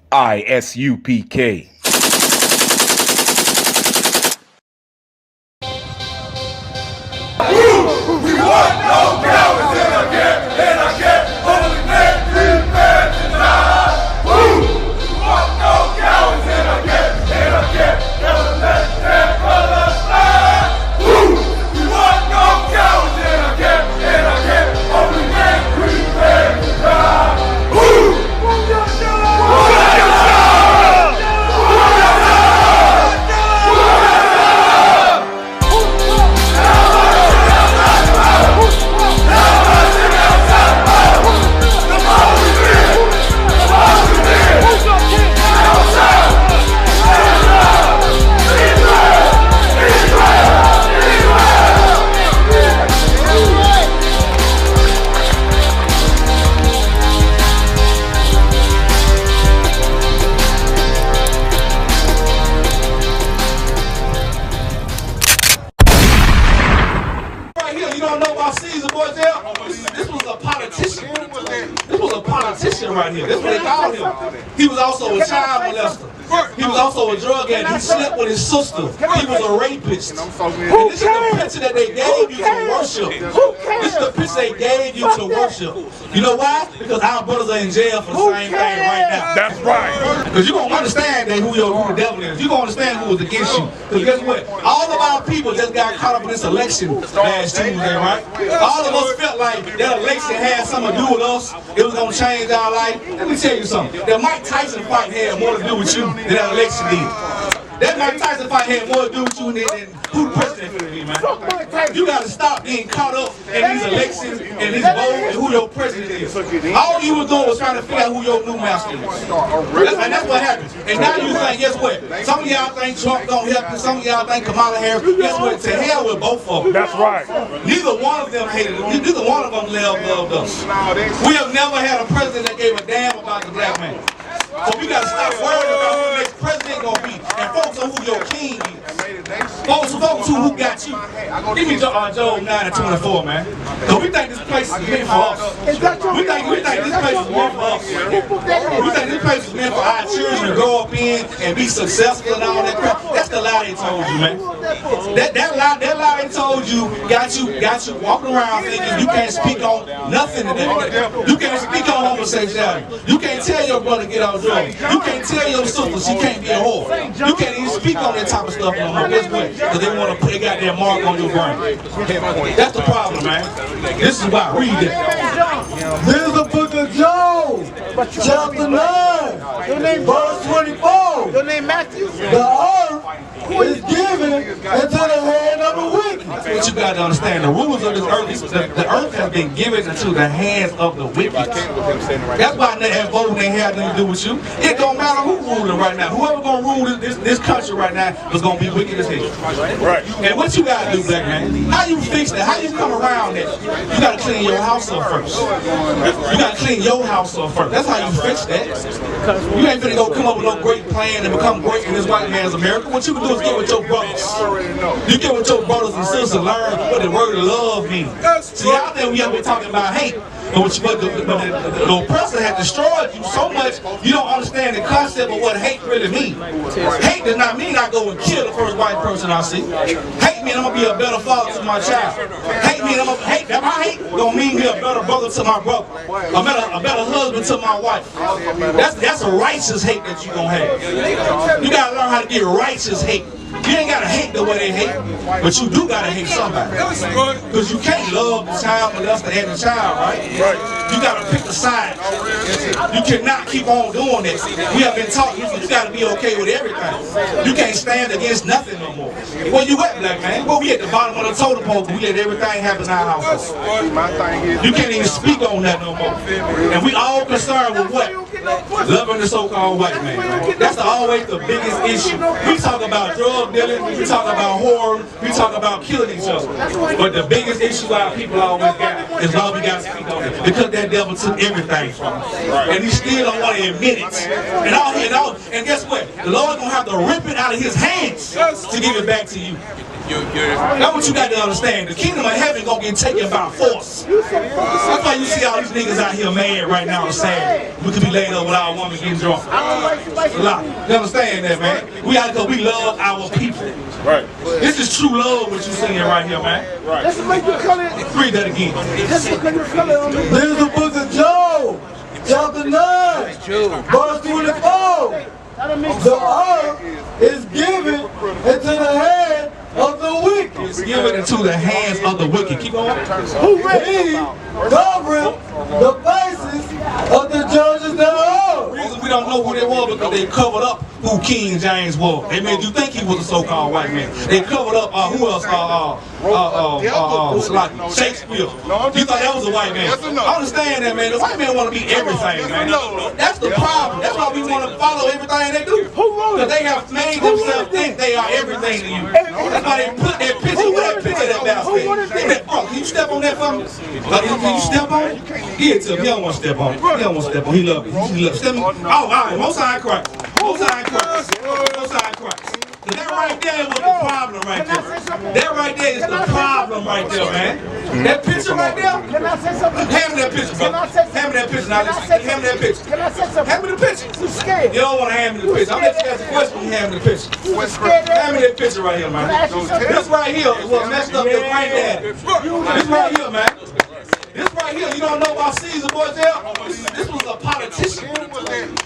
I.S.U.P.K. We want no cowards in our camp, and our camp only men prepare to die. We want no cowards in our camp, and our camp never let their brothers die. We want no cowards in our camp, and our camp only men prepare to die. Right here. That's what they called him. He was also a child molester. He was also a drug addict. He slept with his sister. He was a rapist. And this is the picture that they gave you to worship. This is the picture they gave you to worship. You know why? Because our brothers are in jail for the same thing right now. That's right. Because you're going to understand that who the devil is. You're going to understand who is against you. Because guess what? All of our people just got caught up in this election last Tuesday, right? All of us felt like that election had something to do with us. It was going to change our life. Let me tell you something. That Mike Tyson fight had more to do with you than that election did. That Mike Tyson fight had more to do with you than who the president is, man. You got to stop being caught up in these elections and these votes and who your president is. All you were doing was trying to figure out who your new master is. And that's what happens. And now you think, guess what? Some of y'all think Trump don't help you. Some of y'all think Kamala Harris. Guess what? To hell with both of them. That's right. Neither one of them hated us. Neither one of them loved us. We have never had a president that gave a damn about the black man. So we got to stop worrying about who the next president going to be and focus on who your king is. Focus on who got you. Give me Job 9:24, man. Because we think this place is meant for us. We think this place is meant for us. We think this place is meant for our children to grow up in and be successful and all that crap. That's the lie they told you, man. That lie they told you got you walking around thinking you can't speak on nothing today. You can't speak on homosexuality. You can't tell your brother to get out of drugs. You can't tell your sister she can't be a whore. You can't even speak on that type of stuff no more. Guess what? Because they want to put their goddamn mark on your brain. That's the problem, man. This is why. Read it. This is the book of Job, chapter 9, verse 24. Your name Matthew? The earth is given into the hand of the wicked. What you got to understand, the rulers of this earth, the earth has been given into the hands of the wicked. That's why that voting ain't had nothing to do with you. It don't matter who ruling right now. Whoever gonna rule this country right now is gonna be wicked as hell. Right. And what you gotta do, black man? How you fix that? How you come around that? You gotta clean your house up first. You gotta clean your house up first. That's how you fix that. You ain't finna go come up with no great plan and become great in this white man's America. What you can do is get with your brothers. You get with your brothers and sisters and learn what the word of love means. See, out there we have been talking about hate. But the oppressor has destroyed you so much you don't understand the concept of what hate really means. Hate does not mean I go and kill the first white person I see. Hate means I'm gonna be a better father to my child. Hate means my hate don't mean be a better brother to my brother. A better husband to my wife. That's a righteous hate that you gonna have. You gotta learn how to get righteous hate. You ain't gotta hate the way they hate, but you do gotta hate somebody. Because you can't love the child molester and the child, right? You gotta pick a side. You cannot keep on doing this. We have been taught you gotta be okay with everything. You can't stand against nothing no more. Where you at, black man? Well, we at the bottom of the totem pole. We let everything happen in our house. You can't even speak on that no more. And we all concerned with what? Loving the so-called white man. That's always the biggest issue. We talk about drugs. We talk about horror, we talk about killing each other. But the biggest issue our people always got is why we got to speak on it. Because that devil took everything from us. And he still don't want to admit it. And guess what? The Lord's going to have to rip it out of his hands to give it back to you. That's what you got to understand. The kingdom of heaven gonna get taken by force. That's why you see all these niggas out here mad right now and saying we could be laying made up with our woman getting drunk. You understand that, man? We got to go. We love our people. Right. This is true love, what you seeing right here, man. Right. That's what make you color. Read that again. That's what you color on me. This is the book of Job, chapter 9, verse 24. The earth is given into the hand of the wicked. It's given into the hands of the wicked. Keep on. He covereth the faces of the judges thereof. The reason we don't know who they were because they covered up who King James was. They made you think he was a so-called white man. They covered up who else? Like Shakespeare. You thought that was a white man. I understand that, man. The white man want to be everything, man. That's the problem. That's why we want to follow everything they do. Because they have made themselves think they are everything to you. That's why they put that picture, where that picture that bastard. Bro, can you step on that for me? Can you step on it? Give it to him. He don't want to step on it. He don't want to step on it. He love it. He love it. Step on it. Oh, all right. Most High Christ. Most High Christ. Most High Christ. That right there was the problem right there. That right there is the problem right there, man. That picture right there. Can I say something? Hand me that picture, brother. Hand me that picture. Now listen. Hand me that picture. Can I say something? Hand me the picture. You scared? You don't want to hand me the picture. I'm going to let you ask a question when you hand me the picture. Hand me that picture right here, man. This right here is what messed up your granddaddy. This right here, man. This right here, you don't know about Caesar, boy, this was a politician.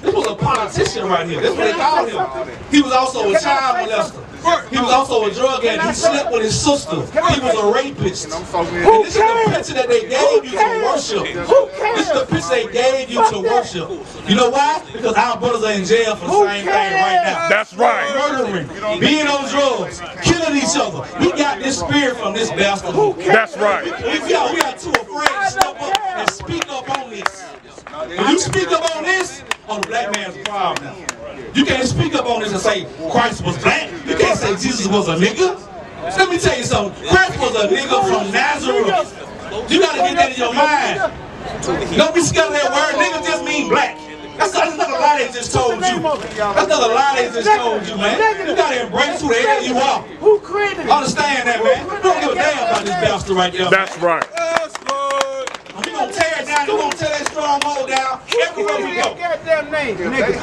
This was a politician right here. This is what they called him. He was also a child molester. He was also a drug addict. He slept with his sister. He was a rapist. And this is the picture that they gave you to worship. This is the picture they gave you to worship. You know why? Because our brothers are in jail for the same thing right now. That's right. Murdering, being on drugs, killing each other. We got this spirit from this bastard. That's right. We are too afraid to step up and speak up on this. When you speak up on this, on the black man's problem now. You can't speak up on this and say Christ was black. You can't say Jesus was a nigga. Let me tell you something. Christ was a nigga from Nazareth. You gotta get that in your mind. Don't be scared of that word. Nigga just mean black. That's another lie they just told you. That's another lie they just told you, man. You gotta embrace who the hell you are. Who created it? Understand that, man. We don't give a damn about this bastard right there. That's right. We gonna tear it down. We gonna tear that stronghold down everywhere we go. Goddamn name, nigga.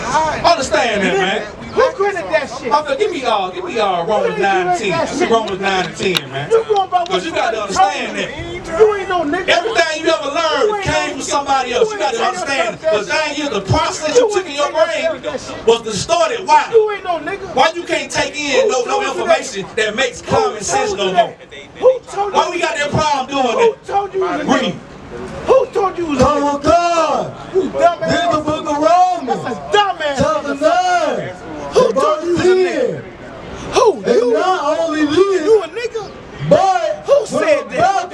Understand that, man. Who created that shit? Give me Romans 9:10. Give me Romans 9:10, man. Because you got to understand that. You ain't no nigga. Everything you ever learned came from somebody else. You got to understand. The thing is, the process you took in your brain was distorted. Why? You ain't no nigga. Why you can't take in no information that makes common sense no more? Who told you? Why we got that problem doing Who that? told you? Read. Who told you? Come on, God. You dumbass. This is the book of Romans, That's a dumbass. chapter 9, Who told you? verse 10. Who? And You? not only You this, a nigga? but Who said that?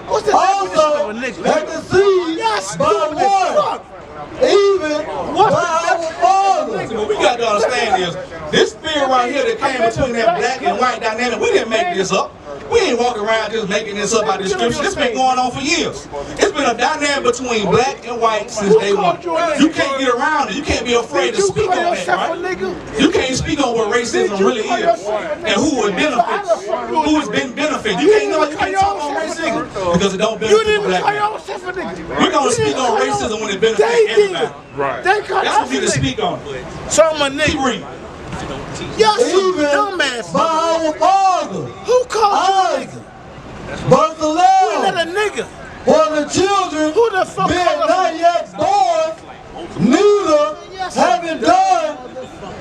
What's the definition also of a nigga? had conceived Y'all by stupid as one, fuck. even What's by the our Father. What we got to understand is, this spirit right here that came between that black and white dynamic, we didn't make this up. We ain't walking around just making this up out of the scripture. It's been going on for years. It's been a dynamic between black and white since day one. You can't get around it. You can't be afraid to speak on that, right? You can't speak on what racism really is and who would benefit. Who has been benefited. You can't talk on racism because it don't You benefit didn't black call people. yourself a nigga. We're going to speak on racism when it benefits everybody. Right. They call That's what we need to speak on. So I'm a Keep nigga. reading. Y'all some Even dumbass. by our Father. Who called you a nigga? Verse Who 11. let a nigga? For the children Who the fuck being called not yet born, neither having done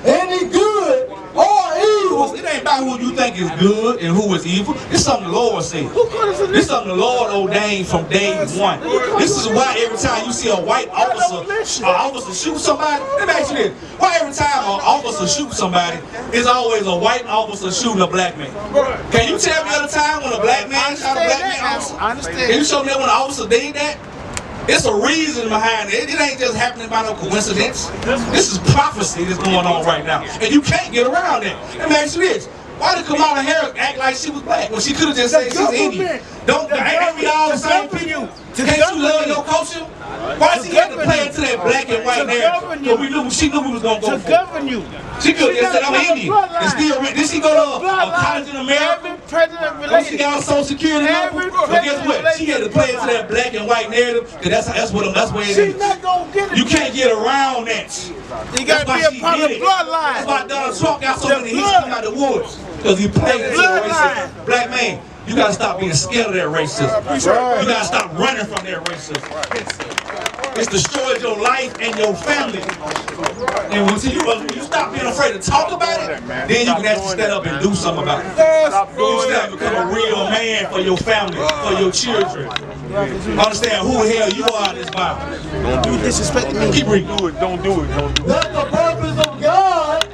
any good or evil. It ain't about who you think is good and who is evil. It's something the Lord said. Who called us a This is nigga? something the Lord ordained from day one. This is why every time you see a white officer shoot somebody, let me ask you this. Why every time an officer shoots somebody, it's always a white officer shooting a black man? Can you tell me other time when a black man shot a black man officer? I understand. Can you show me that when an officer did that? It's a reason behind it. It ain't just happening by no coincidence. This is prophecy that's going on right now. And you can't get around that. Let me ask you this. Why did Kamala Harris act like she was black when she could have just said she's Indian? Ain't we all the same people? Can't you love your culture? Why she had to play into that black and white narrative? Because she knew we was gonna go to for it. govern you. She could have said, I'm Indian. And still, did she go to a college in America? Every president She related. got on Social Security number? But guess what? She had to play into that black and white narrative, because that's where it She's is. not gonna get it. You can't get around that. You gotta That's why be she a part of did the it. bloodline. That's why Donald Trump got so The many hits coming out the woods. Because he played into the Bloodline. racism. Black man, you gotta stop being scared of that racism. You gotta stop running from that racism. It's destroyed your life and your family. And when you stop being afraid to talk about it, then you can actually stand up and do something about it. You stand up and become a real man for your family, for your children. Understand who the hell you are in this Bible. You disrespecting me. Keep reading. Don't do it. That's the purpose of God,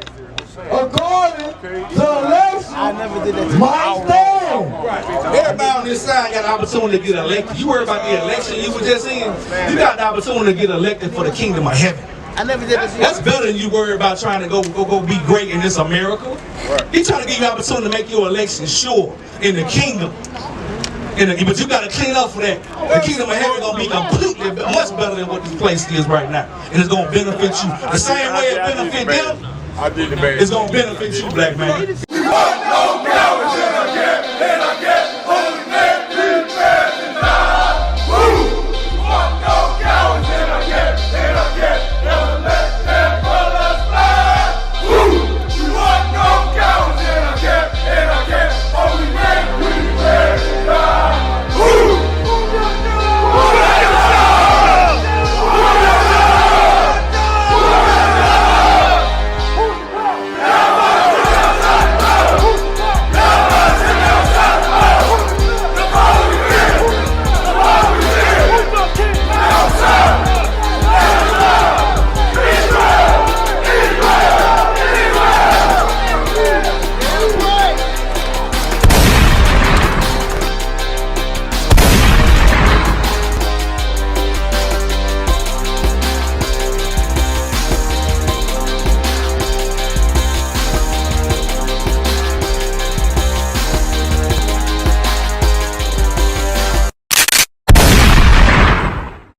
according to election. I never did that to you. My stand. Everybody on this side got the opportunity to get elected. You worry about the election you were just in. You got the opportunity to get elected for the kingdom of heaven. I never did this. That's better than you worry about trying to go be great in this America. He trying to give you the opportunity to make your election sure in the kingdom. But you got to clean up for that. The kingdom of heaven is going to be completely much better than what this place is right now. And it's going to benefit you. The same way it benefit them, it's going to benefit you, black man.